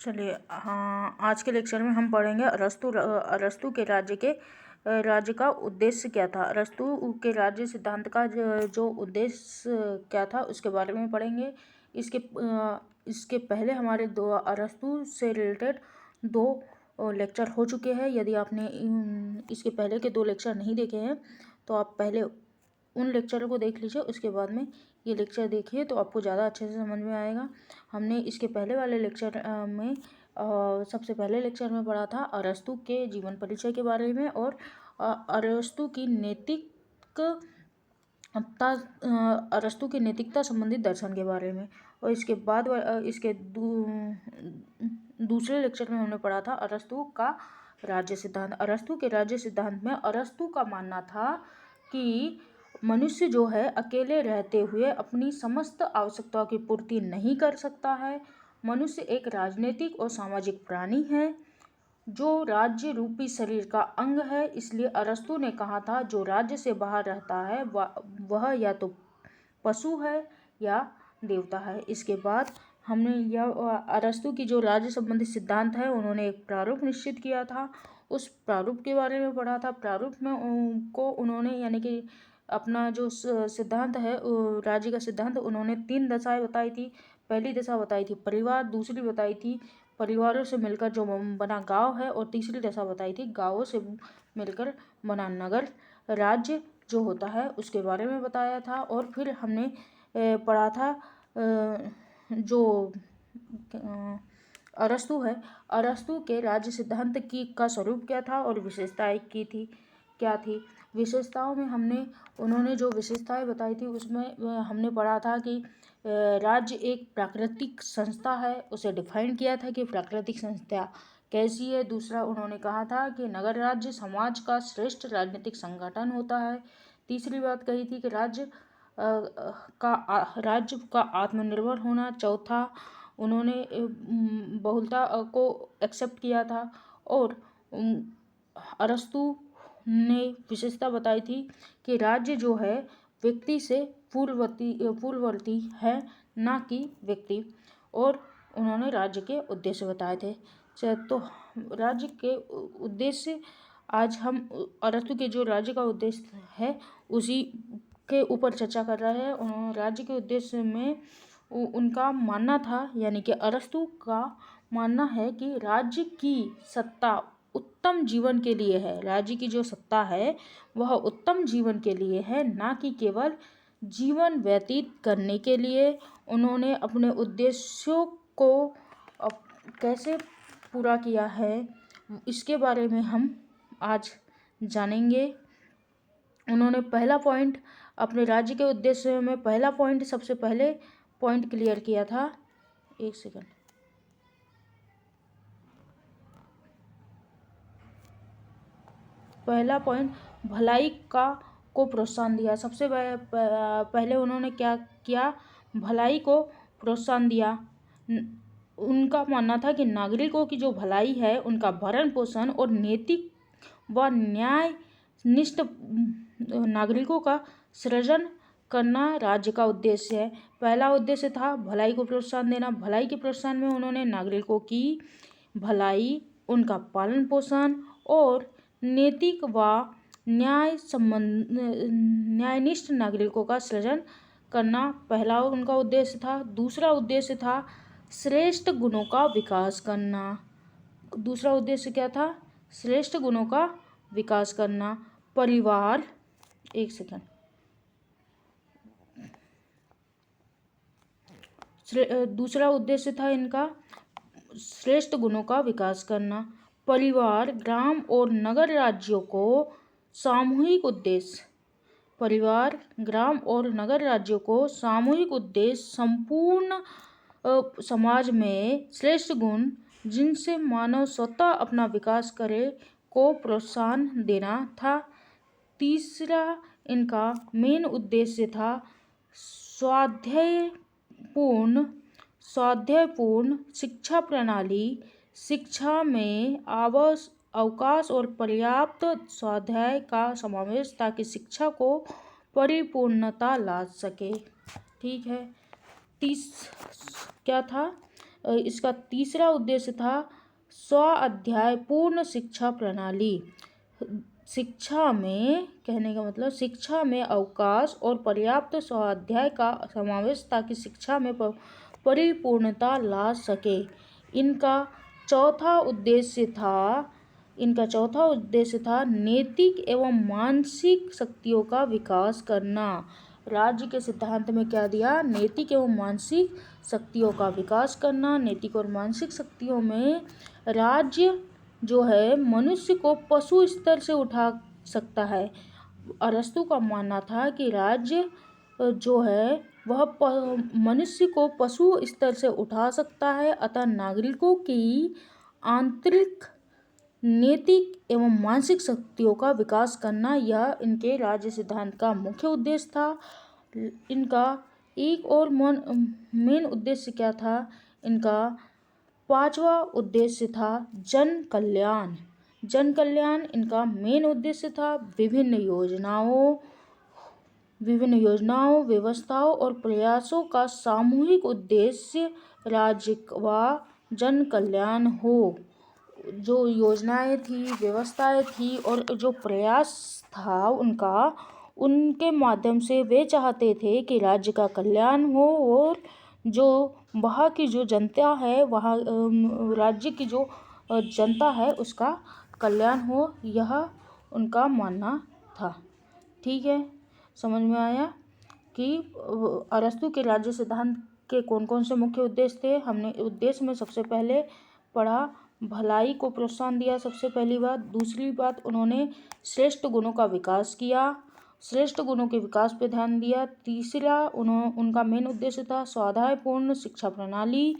चलिए, हाँ, आज के लेक्चर में हम पढ़ेंगे अरस्तु के राज्य का उद्देश्य क्या था। अरस्तु के राज्य सिद्धांत का जो उद्देश्य क्या था उसके बारे में पढ़ेंगे। इसके पहले हमारे दो अरस्तु से रिलेटेड दो लेक्चर हो चुके हैं। यदि आपने इसके पहले के दो लेक्चर नहीं देखे हैं तो आप पहले उन लेक्चरों को देख लीजिए, उसके बाद में ये लेक्चर देखिए तो आपको ज़्यादा अच्छे से समझ में आएगा। हमने इसके पहले वाले लेक्चर में सबसे पहले लेक्चर में पढ़ा था अरस्तु के जीवन परिचय के बारे में और अरस्तु की नैतिकता संबंधित दर्शन के बारे में। और इसके बाद इसके दूसरे लेक्चर में हमने पढ़ा था अरस्तु का राज्य सिद्धांत। अरस्तु के राज्य सिद्धांत में अरस्तु का मानना था कि मनुष्य जो है अकेले रहते हुए अपनी समस्त आवश्यकताओं की पूर्ति नहीं कर सकता है। मनुष्य एक राजनीतिक और सामाजिक प्राणी है जो राज्य रूपी शरीर का अंग है। इसलिए अरस्तु ने कहा था जो राज्य से बाहर रहता है वह या तो पशु है या देवता है। इसके बाद हमने यह अरस्तु की जो राज्य संबंधी सिद्धांत है उन्होंने एक प्रारूप निश्चित किया था, उस प्रारूप के बारे में पढ़ा था। प्रारूप में उन्होंने यानी कि अपना जो सिद्धांत है राज्य का सिद्धांत उन्होंने 3 दशाएं बताई थी। पहली दशा बताई थी परिवार, दूसरी बताई थी परिवारों से मिलकर जो बना गांव है और तीसरी दशा बताई थी गांवों से मिलकर बना नगर राज्य जो होता है उसके बारे में बताया था। और फिर हमने पढ़ा था जो अरस्तु है, अरस्तु के राज्य सिद्धांत का स्वरूप क्या था और विशेषताएं क्या थी। विशेषताओं में उन्होंने जो विशेषताएं बताई थी उसमें हमने पढ़ा था कि राज्य एक प्राकृतिक संस्था है, उसे डिफाइन किया था कि प्राकृतिक संस्था कैसी है। दूसरा उन्होंने कहा था कि नगर राज्य समाज का श्रेष्ठ राजनीतिक संगठन होता है। तीसरी बात कही थी कि राज्य का आत्मनिर्भर होना। चौथा उन्होंने बहुलता को एक्सेप्ट किया था। और अरस्तु ने विशेषता बताई थी कि राज्य जो है व्यक्ति से पूर्ववर्ती है ना कि व्यक्ति। और उन्होंने राज्य के उद्देश्य बताए थे। तो राज्य के उद्देश्य आज हम अरस्तु के जो राज्य का उद्देश्य है उसी के ऊपर चर्चा कर रहे हैं। उन्होंने राज्य के उद्देश्य में उनका मानना था, यानी कि अरस्तु का मानना है कि राज्य की सत्ता उत्तम जीवन के लिए है। राज्य की जो सत्ता है वह उत्तम जीवन के लिए है, ना कि केवल जीवन व्यतीत करने के लिए। उन्होंने अपने उद्देश्यों को कैसे पूरा किया है इसके बारे में हम आज जानेंगे। उन्होंने पहला पॉइंट अपने राज्य के उद्देश्य में पहला पॉइंट सबसे पहले पॉइंट क्लियर किया था। एक सेकंड, पहला पॉइंट भलाई को प्रोत्साहन दिया। सबसे पहले उन्होंने क्या किया, भलाई को प्रोत्साहन दिया। उनका मानना था कि नागरिकों की जो भलाई है उनका भरण पोषण और नैतिक व न्यायनिष्ठ नागरिकों का सृजन करना राज्य का उद्देश्य है। पहला उद्देश्य था भलाई को प्रोत्साहन देना। भलाई के प्रोत्साहन में उन्होंने नागरिकों की भलाई, उनका पालन पोषण और नैतिक व न्यायनिष्ठ नागरिकों का सृजन करना पहला उनका उद्देश्य था। दूसरा उद्देश्य था श्रेष्ठ गुणों का विकास करना। दूसरा उद्देश्य क्या था, श्रेष्ठ गुणों का विकास करना। परिवार, एक सेकंड, दूसरा उद्देश्य था इनका श्रेष्ठ गुणों का विकास करना। परिवार, ग्राम और नगर राज्यों को सामूहिक उद्देश्य, परिवार, ग्राम और नगर राज्यों को सामूहिक उद्देश्य संपूर्ण समाज में श्रेष्ठ गुण जिनसे मानव स्वतः अपना विकास करे को प्रोत्साहन देना था। तीसरा इनका मेन उद्देश्य था स्वाध्यायपूर्ण शिक्षा प्रणाली। शिक्षा में अवकाश और पर्याप्त स्वाध्याय का समावेश ताकि शिक्षा को परिपूर्णता ला सके। ठीक है। क्या था, इसका तीसरा उद्देश्य था स्वाध्याय पूर्ण शिक्षा प्रणाली। शिक्षा में, कहने का मतलब शिक्षा में अवकाश और पर्याप्त स्वाध्याय का समावेश ताकि शिक्षा में परिपूर्णता ला सके। इनका चौथा उद्देश्य था नैतिक एवं मानसिक शक्तियों का विकास करना। राज्य के सिद्धांत में क्या दिया? नैतिक एवं मानसिक शक्तियों का विकास करना। नैतिक और मानसिक शक्तियों में राज्य जो है मनुष्य को पशु स्तर से उठा सकता है। अरस्तु का मानना था कि राज्य जो है वह मनुष्य को पशु स्तर से उठा सकता है, अतः नागरिकों की आंतरिक नैतिक एवं मानसिक शक्तियों का विकास करना, यह इनके राज्य सिद्धांत का मुख्य उद्देश्य था। इनका एक और मेन उद्देश्य क्या था? इनका पांचवा उद्देश्य था जन कल्याण। जन कल्याण इनका मेन उद्देश्य था। विभिन्न योजनाओं, व्यवस्थाओं और प्रयासों का सामूहिक उद्देश्य राज्य व जन कल्याण हो। जो योजनाएं थी, व्यवस्थाएं थी और जो प्रयास था उनके माध्यम से वे चाहते थे कि राज्य का कल्याण हो और जो वहाँ की जो जनता है, वहाँ राज्य की जो जनता है उसका कल्याण हो, यह उनका मानना था। ठीक है, समझ में आया कि अरस्तु के राज्य सिद्धांत के कौन कौन से मुख्य उद्देश्य थे। हमने उद्देश्य में सबसे पहले पढ़ा भलाई को प्रोत्साहन दिया, सबसे पहली बात। दूसरी बात, उन्होंने श्रेष्ठ गुणों का विकास किया, श्रेष्ठ गुणों के विकास पर ध्यान दिया। तीसरा, उनका मेन उद्देश्य था स्वाध्यायपूर्ण शिक्षा प्रणाली।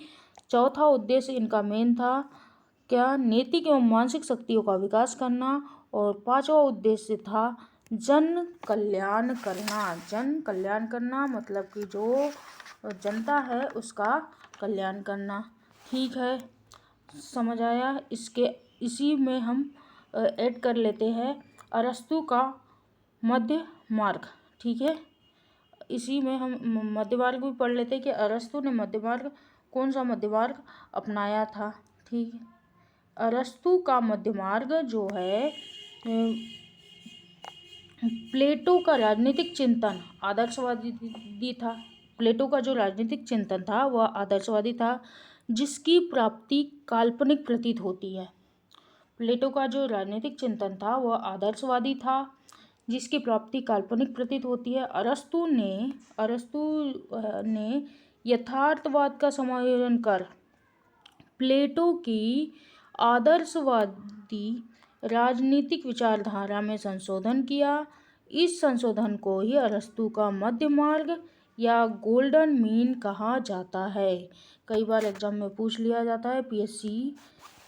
चौथा उद्देश्य इनका मेन था क्या? नैतिक एवं मानसिक शक्तियों का विकास करना। और पांचवा उद्देश्य था जन कल्याण करना। जन कल्याण करना मतलब कि जो जनता है उसका कल्याण करना। ठीक है, समझ आया। इसी में हम ऐड कर लेते हैं अरस्तु का मध्य मार्ग। ठीक है, इसी में हम मध्य मार्ग भी पढ़ लेते हैं कि अरस्तु ने मध्य मार्ग, कौन सा मध्य मार्ग अपनाया था। ठीक है, अरस्तु का मध्य मार्ग जो है प्लेटो का राजनीतिक चिंतन आदर्शवादी था। प्लेटो का जो राजनीतिक चिंतन था वह आदर्शवादी था, जिसकी प्राप्ति काल्पनिक प्रतीत होती है। प्लेटो का जो राजनीतिक चिंतन था वह आदर्शवादी था, जिसकी प्राप्ति काल्पनिक प्रतीत होती है। अरस्तु ने यथार्थवाद का समायोजन कर प्लेटो की आदर्शवादी राजनीतिक विचारधारा में संशोधन किया। इस संशोधन को ही अरस्तु का मध्य मार्ग या गोल्डन मीन कहा जाता है। कई बार एग्जाम में पूछ लिया जाता है, पीएससी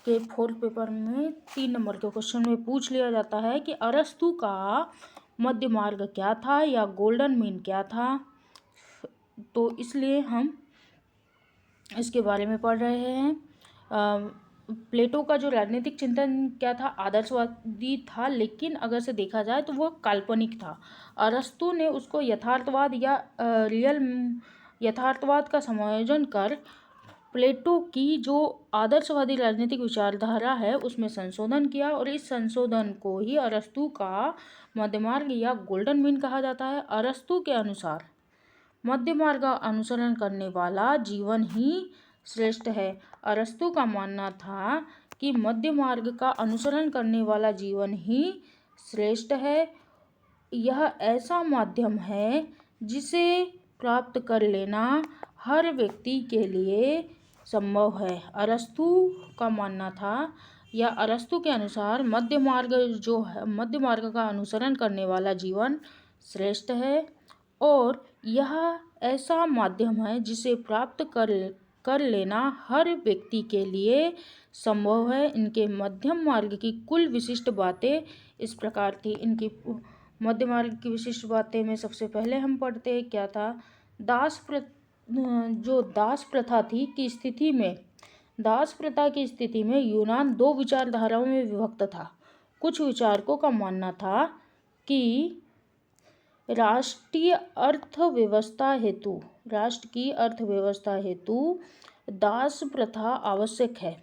के 4th पेपर में 3 नंबर के क्वेश्चन में पूछ लिया जाता है कि अरस्तु का मध्य मार्ग क्या था या गोल्डन मीन क्या था। तो इसलिए हम इसके बारे में पढ़ रहे हैं। प्लेटो का जो राजनीतिक चिंतन क्या था? आदर्शवादी था, लेकिन अगर से देखा जाए तो वह काल्पनिक था। अरस्तु ने उसको यथार्थवाद या यथार्थवाद का समायोजन कर प्लेटो की जो आदर्शवादी राजनीतिक विचारधारा है उसमें संशोधन किया, और इस संशोधन को ही अरस्तु का मध्य मार्ग या गोल्डन मीन कहा जाता है। अरस्तु के अनुसार मध्य मार्ग का अनुसरण करने वाला जीवन ही श्रेष्ठ है। अरस्तु का मानना था कि मध्य मार्ग का अनुसरण करने वाला जीवन ही श्रेष्ठ है। यह ऐसा माध्यम है जिसे प्राप्त कर लेना हर व्यक्ति के लिए संभव है। अरस्तु का मानना था या अरस्तु के अनुसार मध्य मार्ग का अनुसरण करने वाला जीवन श्रेष्ठ है, और यह ऐसा माध्यम है जिसे प्राप्त कर लेना हर व्यक्ति के लिए संभव है। इनके मध्यम मार्ग की कुल विशिष्ट बातें इस प्रकार थी। इनकी मध्य मार्ग की विशिष्ट बातें में सबसे पहले हम पढ़ते हैं क्या था? दास प्रथा की स्थिति में यूनान 2 विचारधाराओं में विभक्त था। कुछ विचारकों का मानना था कि राष्ट्र की अर्थव्यवस्था हेतु दास प्रथा आवश्यक है।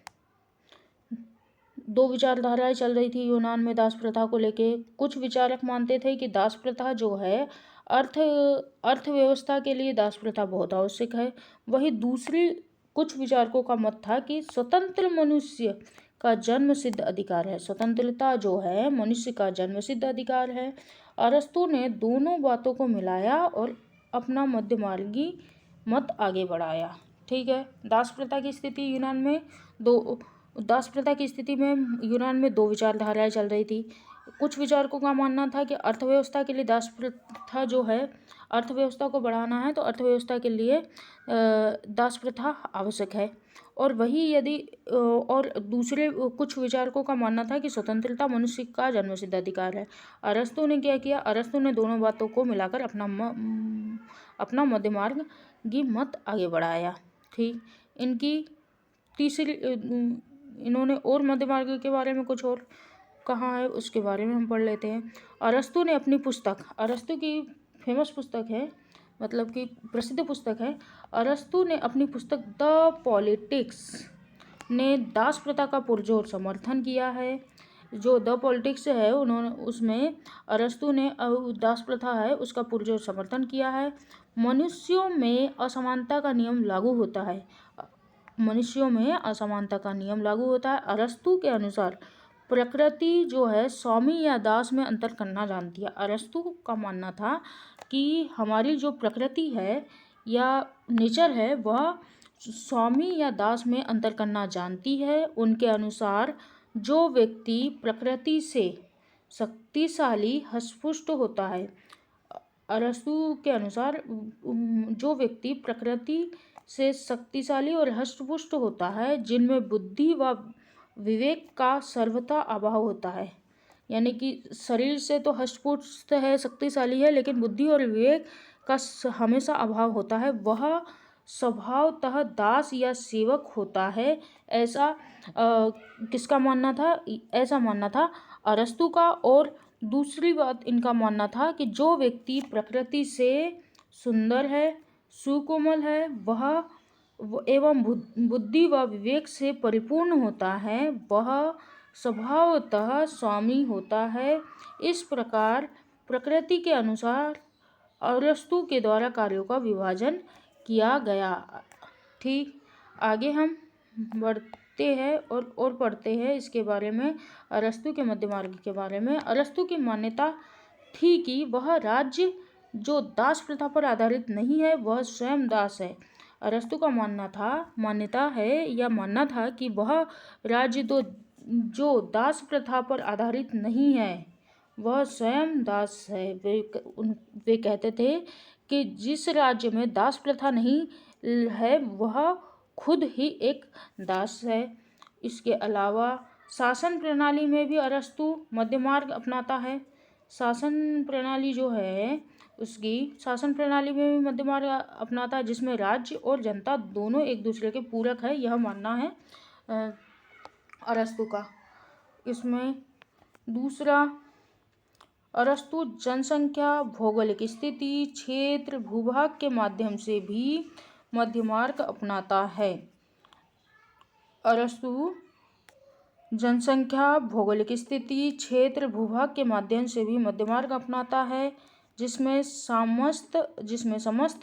दो विचारधाराएं चल रही थी यूनान में दास प्रथा को लेके। कुछ विचारक मानते थे कि दास प्रथा जो है अर्थव्यवस्था के लिए दास प्रथा बहुत आवश्यक है। वही दूसरी कुछ विचारकों का मत था कि स्वतंत्र मनुष्य का जन्म सिद्ध अधिकार है। स्वतंत्रता जो है मनुष्य का जन्म सिद्ध अधिकार है। अरस्तु ने दोनों बातों को मिलाया और अपना मध्यमार्गी मत आगे बढ़ाया। ठीक है। दास प्रथा की स्थिति यूनान में दो विचारधाराएं चल रही थी। कुछ विचारकों का मानना था कि अर्थव्यवस्था के लिए दास प्रथा जो है, अर्थव्यवस्था को बढ़ाना है तो अर्थव्यवस्था के लिए दास प्रथा आवश्यक है। और दूसरे कुछ विचारकों का मानना था कि स्वतंत्रता मनुष्य का जन्मसिद्ध अधिकार है। अरस्तु ने क्या किया? अरस्तु ने दोनों बातों को मिलाकर अपना मध्यमार्ग की मत आगे बढ़ाया। ठीक। इन्होंने और मध्यमार्ग के बारे में कुछ और कहा है, उसके बारे में हम पढ़ लेते हैं। अरस्तु ने अपनी पुस्तक, अरस्तु की फेमस पुस्तक है, मतलब कि प्रसिद्ध पुस्तक है। अरस्तु ने अपनी पुस्तक द पॉलिटिक्स ने दास प्रथा का पुरजोर समर्थन किया है। जो द पॉलिटिक्स है उसमें अरस्तु ने दास प्रथा है उसका पुरजोर समर्थन किया है। मनुष्यों में असमानता का नियम लागू होता है। अरस्तु के अनुसार प्रकृति जो है स्वामी या दास में अंतर करना जानती है। अरस्तु का मानना था कि हमारी जो प्रकृति है या नेचर है वह स्वामी या दास में अंतर करना जानती है। उनके अनुसार जो व्यक्ति प्रकृति से शक्तिशाली हष्टपुष्ट होता है, अरस्तु के अनुसार जो व्यक्ति प्रकृति से शक्तिशाली और हष्टपुष्ट होता है, जिनमें बुद्धि व विवेक का सर्वथा अभाव होता है, यानी कि शरीर से तो हष्टपुष्ट है, शक्तिशाली है, लेकिन बुद्धि और विवेक का हमेशा अभाव होता है, वह स्वभावतः दास या सेवक होता है। ऐसा किसका मानना था? ऐसा मानना था अरस्तु का। और दूसरी बात इनका मानना था कि जो व्यक्ति प्रकृति से सुंदर है, सुकोमल है, वह एवं बुद्धि व विवेक से परिपूर्ण होता है, वह स्वभावतः स्वामी होता है। इस प्रकार प्रकृति के अनुसार अरस्तु के द्वारा कार्यों का विभाजन किया गया। ठीक। आगे हम बढ़ते हैं और पढ़ते हैं इसके बारे में, अरस्तु के मध्यमार्ग के बारे में। अरस्तु की मान्यता थी कि वह राज्य जो दास प्रथा पर आधारित नहीं है वह स्वयं दास है। अरस्तु का मानना था कि वह राज्य जो दास प्रथा पर आधारित नहीं है वह स्वयं दास है। वे कहते थे कि जिस राज्य में दास प्रथा नहीं है वह खुद ही एक दास है। इसके अलावा शासन प्रणाली में भी अरस्तु मध्यमार्ग अपनाता है। शासन प्रणाली में भी मध्यमार्ग अपनाता है, जिसमें राज्य और जनता दोनों एक दूसरे के पूरक है, यह मानना है अरस्तु का। इसमें दूसरा, अरस्तु जनसंख्या, भौगोलिक स्थिति, क्षेत्र, भूभाग के माध्यम से भी मध्यमार्ग अपनाता है। अरस्तु जनसंख्या, भौगोलिक स्थिति, क्षेत्र, भूभाग के माध्यम से भी मध्यमार्ग अपनाता है, जिसमें समस्त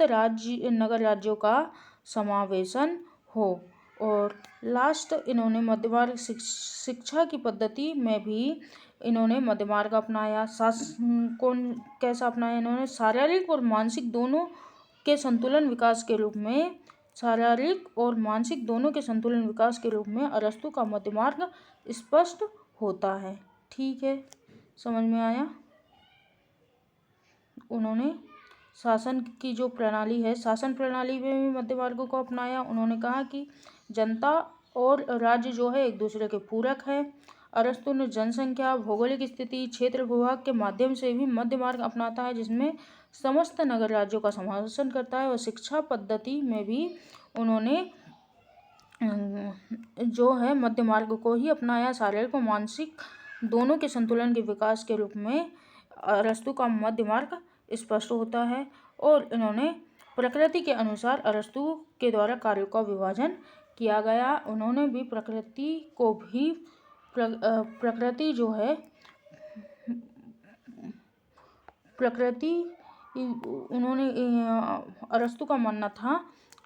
नगर राज्यों का समावेशन हो। और लास्ट, इन्होंने मध्यमार्ग शिक्षा की पद्धति में भी इन्होंने मध्यमार्ग अपनाया। कैसा अपनाया इन्होंने? शारीरिक और मानसिक दोनों के संतुलन विकास के रूप में अरस्तु का मध्यमार्ग स्पष्ट होता है। ठीक है, समझ में आया? उन्होंने शासन की जो प्रणाली है, शासन प्रणाली में भी मध्यमार्ग को अपनाया। उन्होंने कहा कि जनता और राज्य जो है एक दूसरे के पूरक है। अरस्तु ने जनसंख्या, भौगोलिक स्थिति, क्षेत्र, भूभाग के माध्यम से भी मध्यमार्ग अपनाता है, जिसमें समस्त नगर राज्यों का समावेशन करता है। और शिक्षा पद्धति में भी उन्होंने जो है मध्यमार्ग को ही अपनाया। शारीरिक और मानसिक दोनों के संतुलन के विकास के रूप में अरस्तु का मध्यमार्ग स्पष्ट होता है। और इन्होंने प्रकृति के अनुसार अरस्तु के द्वारा कार्यों का विभाजन किया गया। उन्होंने भी प्रकृति को भी प्रकृति जो है प्रकृति उन्होंने अरस्तु का मानना था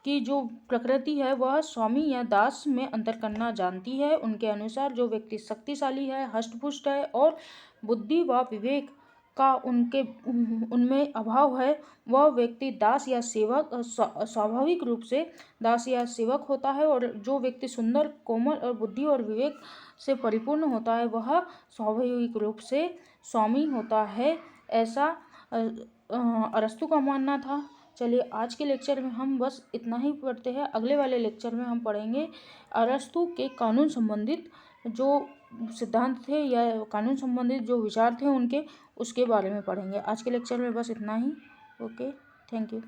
कि जो प्रकृति है वह स्वामी या दास में अंतर करना जानती है। उनके अनुसार जो व्यक्ति शक्तिशाली है, हष्टपुष्ट है और बुद्धि व विवेक का उनमें अभाव है, वह व्यक्ति दास या सेवक स्वाभाविक रूप से दास या सेवक होता है। और जो व्यक्ति सुंदर, कोमल और बुद्धि और विवेक से परिपूर्ण होता है वह स्वाभाविक रूप से स्वामी होता है, ऐसा अरस्तु का मानना था। चलिए आज के लेक्चर में हम बस इतना ही पढ़ते हैं। अगले वाले लेक्चर में हम पढ़ेंगे अरस्तु के कानून संबंधित जो सिद्धांत थे या कानून संबंधित जो विचार थे उनके, उसके बारे में पढ़ेंगे। आज के लेक्चर में बस इतना ही। Okay, thank you.